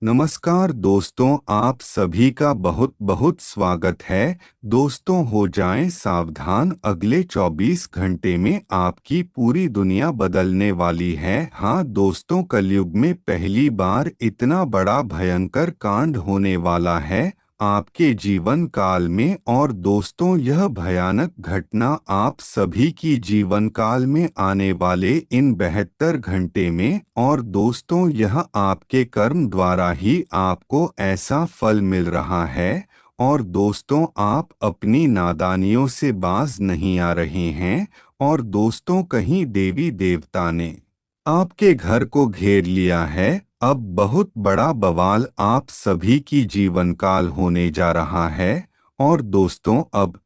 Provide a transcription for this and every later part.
नमस्कार दोस्तों, आप सभी का बहुत बहुत स्वागत है। दोस्तों, हो जाएं सावधान, अगले 24 घंटे में आपकी पूरी दुनिया बदलने वाली है। हाँ दोस्तों, कलयुग में पहली बार इतना बड़ा भयंकर कांड होने वाला है आपके जीवन काल में। और दोस्तों, यह भयानक घटना आप सभी की जीवन काल में आने वाले इन 72 घंटे में। और दोस्तों, यह आपके कर्म द्वारा ही आपको ऐसा फल मिल रहा है। और दोस्तों, आप अपनी नादानियों से बाज नहीं आ रहे हैं। और दोस्तों, कहीं देवी देवता ने आपके घर को घेर लिया है। अब बहुत बड़ा बवाल आप सभी की जीवन काल होने जा रहा है। और दोस्तों, अब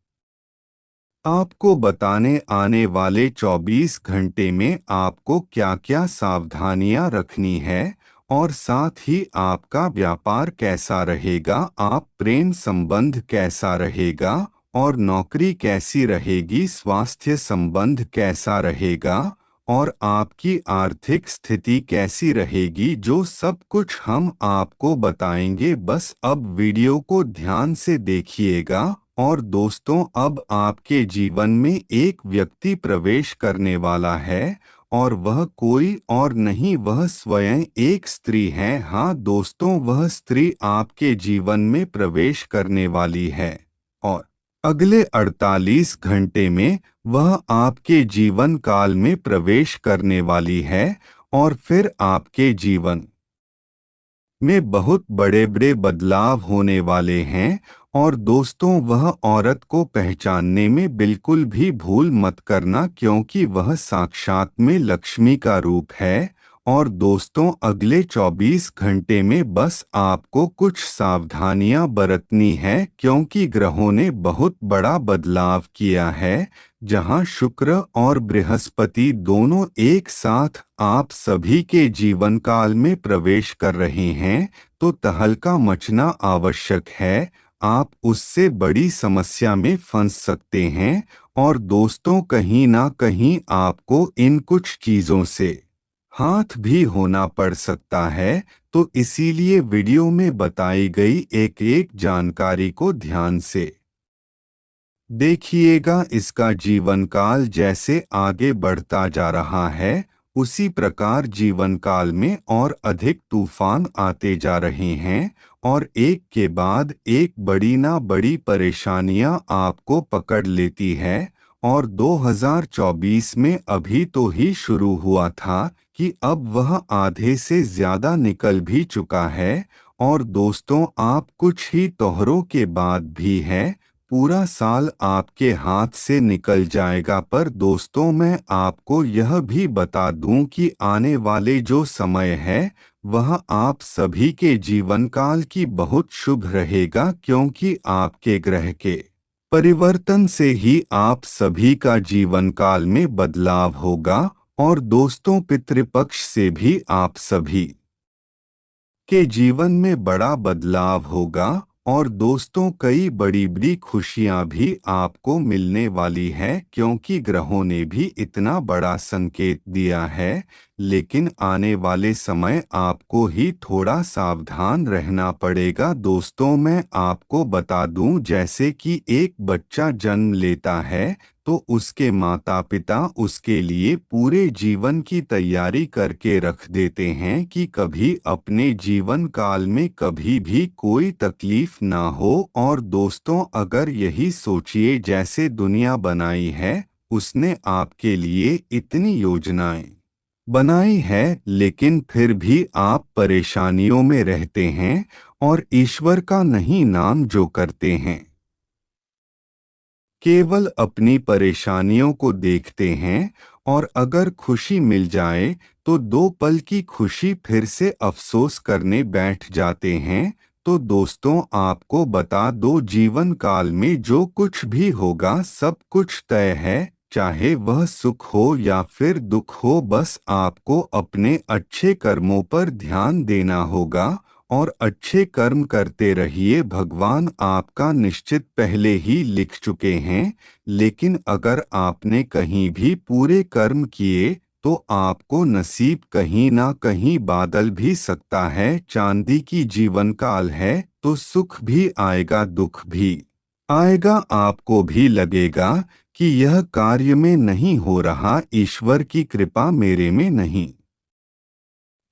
आपको बताने आने वाले 24 घंटे में आपको क्या क्या सावधानियां रखनी है। और साथ ही आपका व्यापार कैसा रहेगा, आप प्रेम संबंध कैसा रहेगा, और नौकरी कैसी रहेगी, स्वास्थ्य संबंध कैसा रहेगा, और आपकी आर्थिक स्थिति कैसी रहेगी, जो सब कुछ हम आपको बताएंगे। बस अब वीडियो को ध्यान से देखिएगा। और दोस्तों, अब आपके जीवन में एक व्यक्ति प्रवेश करने वाला है, और वह कोई और नहीं, वह स्वयं एक स्त्री है। हाँ दोस्तों, वह स्त्री आपके जीवन में प्रवेश करने वाली है। और अगले 48 घंटे में वह आपके जीवन काल में प्रवेश करने वाली है। और फिर आपके जीवन में बहुत बड़े बड़े बदलाव होने वाले हैं। और दोस्तों, वह औरत को पहचानने में बिल्कुल भी भूल मत करना, क्योंकि वह साक्षात में लक्ष्मी का रूप है। और दोस्तों, अगले 24 घंटे में बस आपको कुछ सावधानियां बरतनी है, क्योंकि ग्रहों ने बहुत बड़ा बदलाव किया है। जहां शुक्र और बृहस्पति दोनों एक साथ आप सभी के जीवन काल में प्रवेश कर रहे हैं, तो तहलका मचना आवश्यक है। आप उससे बड़ी समस्या में फंस सकते हैं। और दोस्तों, कहीं ना कहीं आपको इन कुछ चीजों से हाथ भी होना पड़ सकता है। तो इसीलिए वीडियो में बताई गई एक एक जानकारी को ध्यान से देखिएगा। इसका जीवन काल जैसे आगे बढ़ता जा रहा है, उसी प्रकार जीवन काल में और अधिक तूफान आते जा रहे हैं। और एक के बाद एक बड़ी ना बड़ी परेशानियां आपको पकड़ लेती है। और 2024 में अभी तो ही शुरू हुआ था कि अब वह आधे से ज्यादा निकल भी चुका है। और दोस्तों, आप कुछ ही तोहरों के बाद भी है, पूरा साल आपके हाथ से निकल जाएगा। पर दोस्तों, मैं आपको यह भी बता दूं कि आने वाले जो समय है वह आप सभी के जीवन काल की बहुत शुभ रहेगा, क्योंकि आपके ग्रह के परिवर्तन से ही आप सभी का जीवन काल में बदलाव होगा। और दोस्तों, पितृपक्ष से भी आप सभी के जीवन में बड़ा बदलाव होगा। और दोस्तों, कई बड़ी बड़ी खुशियां भी आपको मिलने वाली है, क्योंकि ग्रहों ने भी इतना बड़ा संकेत दिया है। लेकिन आने वाले समय आपको ही थोड़ा सावधान रहना पड़ेगा। दोस्तों, मैं आपको बता दूं, जैसे कि एक बच्चा जन्म लेता है तो उसके माता पिता उसके लिए पूरे जीवन की तैयारी करके रख देते हैं कि कभी अपने जीवन काल में कभी भी कोई तकलीफ ना हो। और दोस्तों, अगर यही सोचिए, जैसे दुनिया बनाई है, उसने आपके लिए इतनी योजनाएं बनाई है, लेकिन फिर भी आप परेशानियों में रहते हैं और ईश्वर का नहीं नाम जो करते हैं, केवल अपनी परेशानियों को देखते हैं। और अगर खुशी मिल जाए तो 2 पल की खुशी फिर से अफसोस करने बैठ जाते हैं। तो दोस्तों, आपको बता दो, जीवन काल में जो कुछ भी होगा सब कुछ तय है, चाहे वह सुख हो या फिर दुख हो। बस आपको अपने अच्छे कर्मों पर ध्यान देना होगा और अच्छे कर्म करते रहिए। भगवान आपका निश्चित पहले ही लिख चुके हैं। लेकिन अगर आपने कहीं भी पूरे कर्म किए तो आपको नसीब कहीं ना कहीं बादल भी सकता है। चांदी की जीवन काल है तो सुख भी आएगा, दुख भी आएगा। आपको भी लगेगा कि यह कार्य में नहीं हो रहा, ईश्वर की कृपा मेरे में नहीं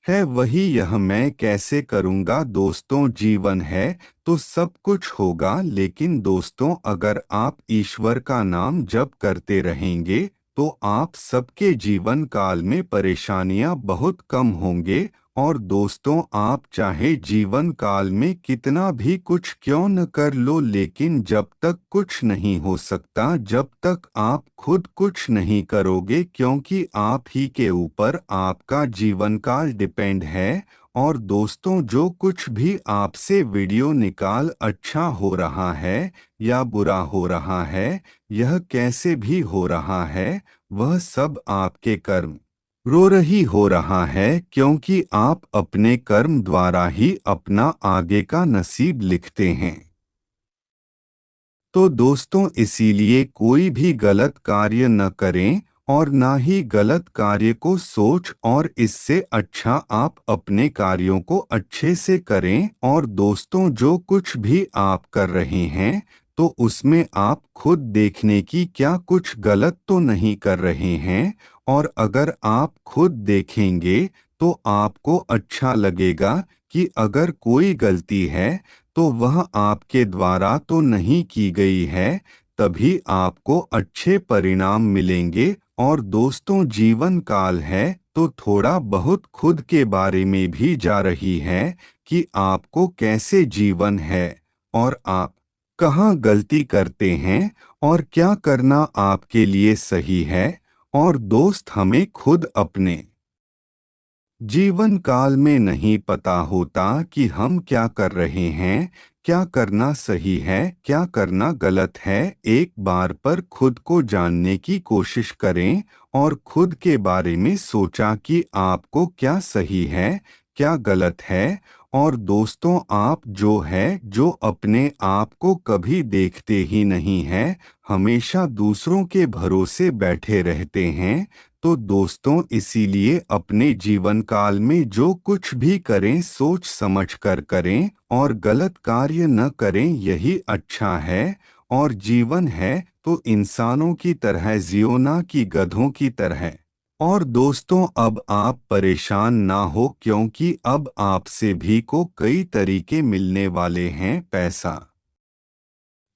है, वही यह मैं कैसे करूँगा। दोस्तों, जीवन है तो सब कुछ होगा, लेकिन दोस्तों अगर आप ईश्वर का नाम जप करते रहेंगे तो आप सबके जीवन काल में परेशानियां बहुत कम होंगे। और दोस्तों, आप चाहे जीवन काल में कितना भी कुछ क्यों न कर लो, लेकिन जब तक कुछ नहीं हो सकता, जब तक आप खुद कुछ नहीं करोगे, क्योंकि आप ही के ऊपर आपका जीवन काल डिपेंड है। और दोस्तों, जो कुछ भी आपसे वीडियो निकाल अच्छा हो रहा है या बुरा हो रहा है, यह कैसे भी हो रहा है, वह सब आपके कर्म रो रही हो रहा है, क्योंकि आप अपने कर्म द्वारा ही अपना आगे का नसीब लिखते हैं। तो दोस्तों, इसीलिए कोई भी गलत कार्य न करें और ना ही गलत कार्य को सोच, और इससे अच्छा आप अपने कार्यों को अच्छे से करें। और दोस्तों, जो कुछ भी आप कर रहे हैं तो उसमें आप खुद देखने की क्या कुछ गलत तो नहीं कर रहे हैं। और अगर आप खुद देखेंगे तो आपको अच्छा लगेगा कि अगर कोई गलती है तो वह आपके द्वारा तो नहीं की गई है, तभी आपको अच्छे परिणाम मिलेंगे। और दोस्तों, जीवन काल है तो थोड़ा बहुत खुद के बारे में भी जा रही है कि आपको कैसे जीवन है और आप कहाँ गलती करते हैं और क्या करना आपके लिए सही है। और दोस्त, हमें खुद अपने जीवन काल में नहीं पता होता कि हम क्या कर रहे हैं, क्या करना सही है, क्या करना गलत है। एक बार पर खुद को जानने की कोशिश करें और खुद के बारे में सोचा कि आपको क्या सही है, क्या गलत है। और दोस्तों, आप जो है, जो अपने आप को कभी देखते ही नहीं है, हमेशा दूसरों के भरोसे बैठे रहते हैं। तो दोस्तों, इसीलिए अपने जीवन काल में जो कुछ भी करें सोच समझ कर करें और गलत कार्य न करें, यही अच्छा है। और जीवन है तो इंसानों की तरह जियो, ना कि गधों की तरह। और दोस्तों, अब आप परेशान ना हो, क्योंकि अब आपसे भी को कई तरीके मिलने वाले हैं पैसा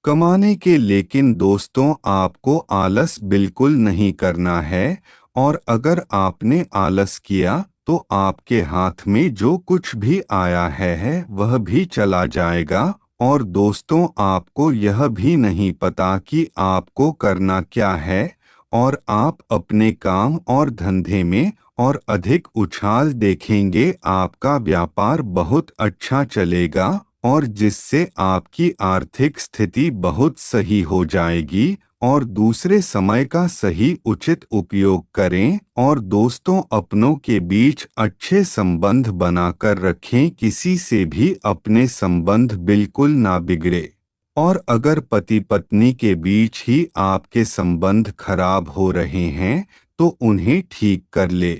कमाने के। लेकिन दोस्तों, आपको आलस बिल्कुल नहीं करना है। और अगर आपने आलस किया तो आपके हाथ में जो कुछ भी आया है वह भी चला जाएगा। और दोस्तों, आपको यह भी नहीं पता कि आपको करना क्या है। और आप अपने काम और धंधे में और अधिक उछाल देखेंगे, आपका व्यापार बहुत अच्छा चलेगा और जिससे आपकी आर्थिक स्थिति बहुत सही हो जाएगी। और दूसरे समय का सही उचित उपयोग करें। और दोस्तों, अपनों के बीच अच्छे संबंध बनाकर रखें, किसी से भी अपने संबंध बिल्कुल ना बिगड़े। और अगर पति पत्नी के बीच ही आपके संबंध खराब हो रहे हैं तो उन्हें ठीक कर ले,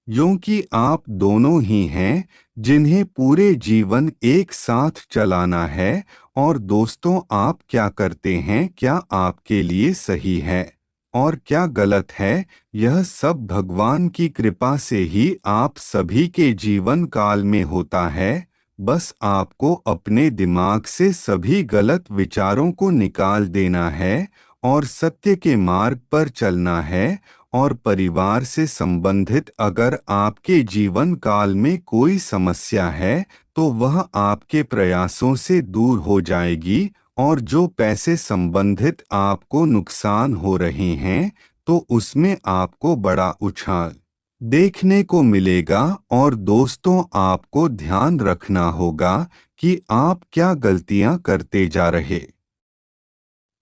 क्योंकि आप दोनों ही हैं जिन्हें पूरे जीवन एक साथ चलाना है। और दोस्तों, आप क्या करते हैं, क्या आपके लिए सही है और क्या गलत है, यह सब भगवान की कृपा से ही आप सभी के जीवन काल में होता है। बस आपको अपने दिमाग से सभी गलत विचारों को निकाल देना है और सत्य के मार्ग पर चलना है। और परिवार से संबंधित अगर आपके जीवन काल में कोई समस्या है तो वह आपके प्रयासों से दूर हो जाएगी। और जो पैसे संबंधित आपको नुकसान हो रहे हैं तो उसमें आपको बड़ा उछाल देखने को मिलेगा। और दोस्तों, आपको ध्यान रखना होगा कि आप क्या गलतियां करते जा रहे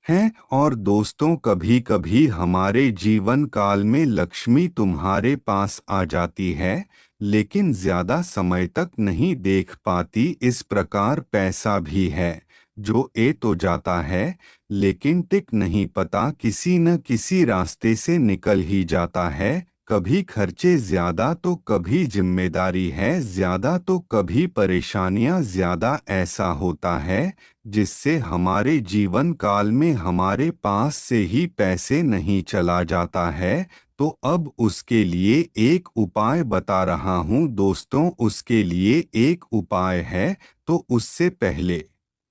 हैं। और दोस्तों, कभी कभी हमारे जीवन काल में लक्ष्मी तुम्हारे पास आ जाती है, लेकिन ज्यादा समय तक नहीं देख पाती। इस प्रकार पैसा भी है, जो ए तो जाता है, लेकिन टिक नहीं पता किसी न किसी रास्ते से निकल ही जाता है। कभी खर्चे ज्यादा तो कभी जिम्मेदारी है ज्यादा तो कभी परेशानियां ज्यादा, ऐसा होता है जिससे हमारे जीवन काल में हमारे पास से ही पैसे नहीं चला जाता है। तो अब उसके लिए एक उपाय बता रहा हूँ दोस्तों, उसके लिए एक उपाय है। तो उससे पहले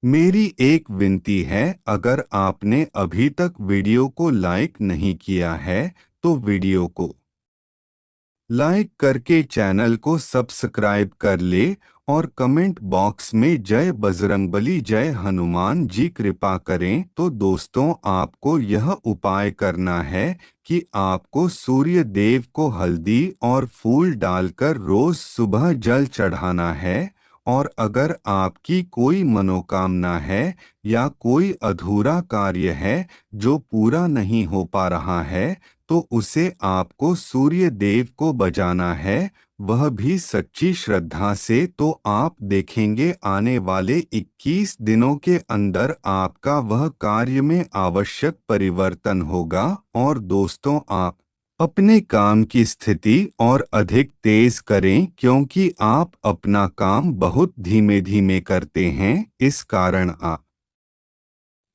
मेरी एक विनती है, अगर आपने अभी तक वीडियो को लाइक नहीं किया है तो वीडियो को लाइक करके चैनल को सब्सक्राइब कर ले और कमेंट बॉक्स में जय बजरंगबली जय हनुमान जी कृपा करें। तो दोस्तों आपको यह उपाय करना है कि आपको सूर्य देव को हल्दी और फूल डालकर रोज सुबह जल चढ़ाना है। और अगर आपकी कोई मनोकामना है या कोई अधूरा कार्य है जो पूरा नहीं हो पा रहा है, तो उसे आपको सूर्य देव को बजाना है, वह भी सच्ची श्रद्धा से। तो आप देखेंगे आने वाले 21 दिनों के अंदर आपका वह कार्य में आवश्यक परिवर्तन होगा। और दोस्तों आप अपने काम की स्थिति और अधिक तेज करें, क्योंकि आप अपना काम बहुत धीमे धीमे करते हैं। इस कारण आप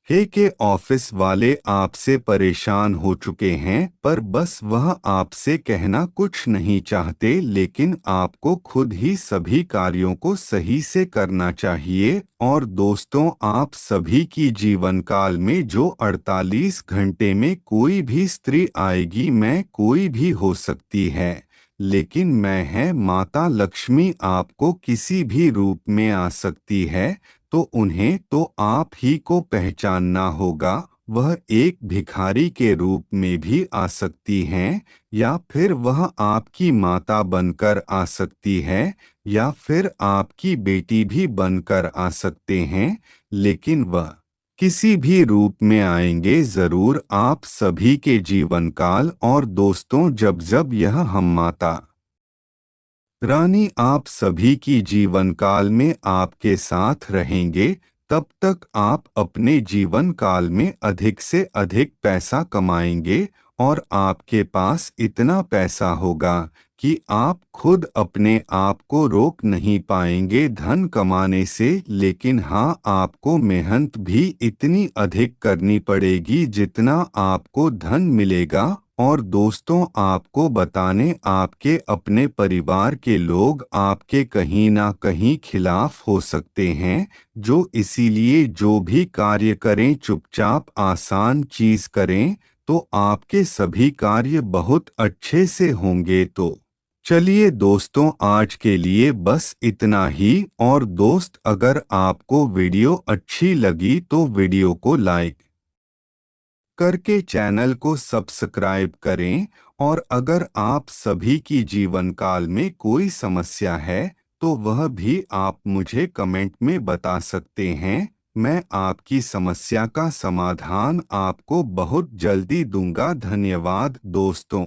हे के ऑफिस वाले आपसे परेशान हो चुके हैं, पर बस वह आपसे कहना कुछ नहीं चाहते, लेकिन आपको खुद ही सभी कार्यों को सही से करना चाहिए। और दोस्तों आप सभी की जीवन काल में जो 48 घंटे में कोई भी स्त्री आएगी, मैं कोई भी हो सकती है, लेकिन मैं है माता लक्ष्मी आपको किसी भी रूप में आ सकती है। तो उन्हें तो आप ही को पहचानना होगा, वह एक भिखारी के रूप में भी आ सकती हैं, या फिर वह आपकी माता बनकर आ सकती है, या फिर आपकी बेटी भी बनकर आ सकते हैं, लेकिन वह किसी भी रूप में आएंगे जरूर आप सभी के जीवन काल। और दोस्तों जब जब यह हम माता रानी आप सभी की जीवन काल में आपके साथ रहेंगे, तब तक आप अपने जीवन काल में अधिक से अधिक पैसा कमाएंगे। और आपके पास इतना पैसा होगा कि आप खुद अपने आप को रोक नहीं पाएंगे धन कमाने से। लेकिन हाँ, आपको मेहनत भी इतनी अधिक करनी पड़ेगी जितना आपको धन मिलेगा। और दोस्तों आपको बताने आपके अपने परिवार के लोग आपके कहीं ना कहीं खिलाफ हो सकते हैं, जो इसीलिए जो भी कार्य करें चुपचाप आसान चीज करें, तो आपके सभी कार्य बहुत अच्छे से होंगे। तो चलिए दोस्तों आज के लिए बस इतना ही। और दोस्त अगर आपको वीडियो अच्छी लगी तो वीडियो को लाइक करके चैनल को सब्सक्राइब करें। और अगर आप सभी की जीवन काल में कोई समस्या है तो वह भी आप मुझे कमेंट में बता सकते हैं, मैं आपकी समस्या का समाधान आपको बहुत जल्दी दूंगा। धन्यवाद दोस्तों।